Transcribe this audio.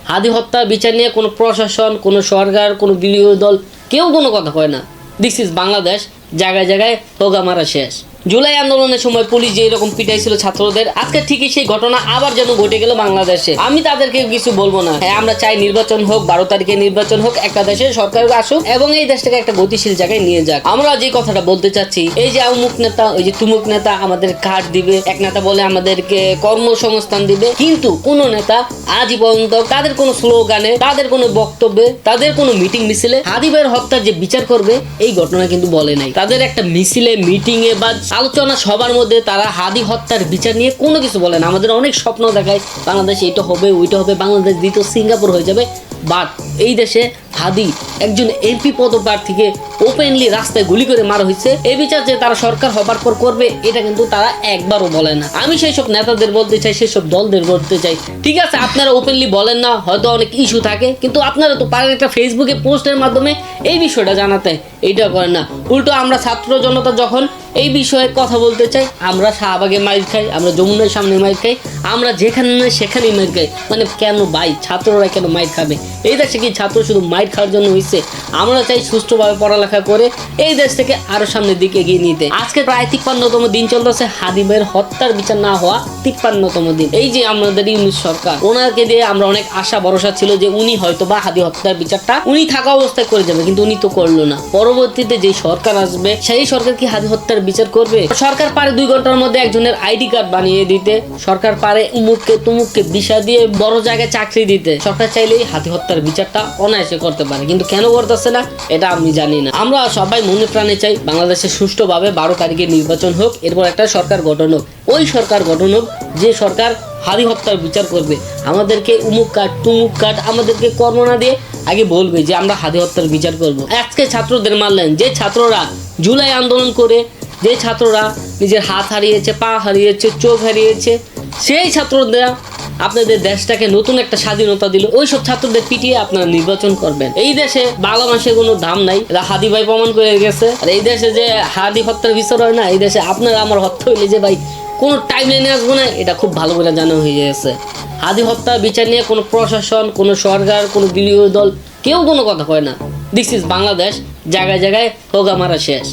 হাদি হত্যা বিচার নিয়ে কোনো প্রশাসন, কোনো সরকার, কোনো বিরোধী দল কেউ কোনো কথা কয় না। দিস ইজ বাংলাদেশ, জায়গায় জায়গায় হোগা মারা শেষ। জুলাই আন্দোলনের সময় পুলিশ যে এরকম পিটাইছিল ছাত্রদের, আজকে ঠিকই সেই ঘটনা আবার যেন ঘটে গেল বাংলাদেশে। আমি তাদেরকে কিছু বলবো না। হ্যাঁ, আমরা চাই নির্বাচন হোক, 12 তারিখে নির্বাচন হোক, একটা দেশে সরকার আসুক এবং এই দেশটাকে একটা গতিশীল জায়গায় নিয়ে যাক। আমরা যে কথাটা বলতে চাচ্ছি, এই যে অমুক নেতা, ওই যে তুমুক নেতা আমাদের কার্ড দিবে, এক নেতা বলে আমাদেরকে কর্মসংস্থান দিবে, কিন্তু কোন নেতা আজই পর্যন্ত তাদের কোনো স্লোগানে, তাদের কোনো বক্তব্যে, তাদের কোনো মিটিং মিছিলে হাদি ভাইয়ের হত্যার যে বিচার করবে এই ঘটনা কিন্তু বলে নাই। তাদের একটা মিছিলে, মিটিং এ বা আলোচনা সবার মধ্যে তারা হাদি হত্যার বিচার নিয়ে কোনো কিছু বলে না। আমাদের অনেক স্বপ্ন দেখায় বাংলাদেশ এইটা হবে, ওইটা হবে, বাংলাদেশ দ্বিতীয় সিঙ্গাপুর হয়ে যাবে, বাট এই দেশে হাদি একজন এমপি পদপ্রার্থীকে ওপেনলি রাস্তায় গুলি করে মারা হয়েছে। এই বিচার যে তারা সরকার হবার পর করবে এটা কিন্তু তারা একবারও বলে না। আমি সেই সব নেতাদের বলতে চাই, সেই সব দলদের বলতে চাই, ঠিক আছে আপনারা ওপেনলি বলেন না, হয়তো অনেক ইস্যু থাকে, কিন্তু আপনারা তো পারেন একটা ফেসবুকে পোস্টের মাধ্যমে এই বিষয়টা জানাতে, এইটা করেন না। উল্টো আমরা ছাত্র জনতা যখন এই বিষয়ে কথা বলতে চাই, আমরা শাহবাগে মাইর খাই, আমরা যমুনার সামনে মাইর খাই, আমরা যেখানে না সেখানেই মাইর খাই। মানে কেন ভাই, ছাত্ররা কেন মাইর খাবে? এই দেশে কি ছাত্র শুধু মাইর খাওয়ার জন্য হয়েছে? আমরা চাই সুষ্ঠুভাবে পড়ালেখা করে এই দেশ থেকে আরো সামনের দিকে এগিয়ে নিতে। আজকে প্রায় 53তম দিন চলতেছে হাদি ভাইয়ের হত্যার বিচার না হওয়া, 53তম দিন। এই যে আমাদের ইউনিট সরকার, ওনাকে দিয়ে আমরা অনেক আশা ভরসা ছিল যে উনি হয়তো বা হাদি হত্যার বিচারটা উনি থাকা অবস্থায় করে যাবে, কিন্তু উনি তো করলো না। পরবর্তীতে যে সরকার আসবে সেই সরকার কি হাদি হত্যার বিচার করবে? সরকার পারে 2 ঘন্টার মধ্যে একজনের আইডি কার্ড বানিয়ে দিতে, সরকার পারে উমুককে তুমুককে ভিসা দিয়ে বড় জায়গায় চাকরি দিতে। সরকার চাইলেই হাদি হত্যার বিচারটা অনায়াসে করতে পারে, কিন্তু কেন করতেছে না এটা আমি জানি না। আমরা সবাই মনে প্রাণে চাই বাংলাদেশে সুষ্ঠুভাবে 12 তারিখে নির্বাচন হোক, এরপর একটা সরকার গঠন হোক। ওই সরকার গঠন হোক যে সরকার হাদি হত্যার বিচার করবে। আমাদেরকে উমুক কার্ড তুমুক কার্ড আমাদেরকে কর্ম না দিয়ে আগে বলবে যে আমরা হাদি হত্যার বিচার করব। আজকে ছাত্রদের মারলেন, যে ছাত্ররা জুলাই আন্দোলন করে, যে ছাত্ররা নিজের হাত হারিয়েছে, পা হারিয়েছে, চোখ হারিয়েছে, সেই ছাত্ররা আপনাদের দেশটাকে নতুন একটা স্বাধীনতা দিল, ওই সব ছাত্রদের পিটিয়ে আপনারা নির্বাচন করবেন। এই দেশে বাংলা মাসের কোনো দাম নাই, এটা হাদি ভাই প্রমাণ করে গেছে। আর এই দেশে যে হাদি হত্যার বিচার হয় না, এই দেশে আপনার আমার হত্যা হইলে যে ভাই কোনো টাইম লাইনে আসবো না, এটা খুব ভালো করে জানা হয়ে গেছে। হাদি হত্যা বিচার নিয়ে কোনো প্রশাসন, কোনো সরকার, কোনো বিরোধী দল কেউ কোনো কথা কয় না। দিস ইজ বাংলাদেশ, জায়গায় জায়গায় হোগা মারা শেষ।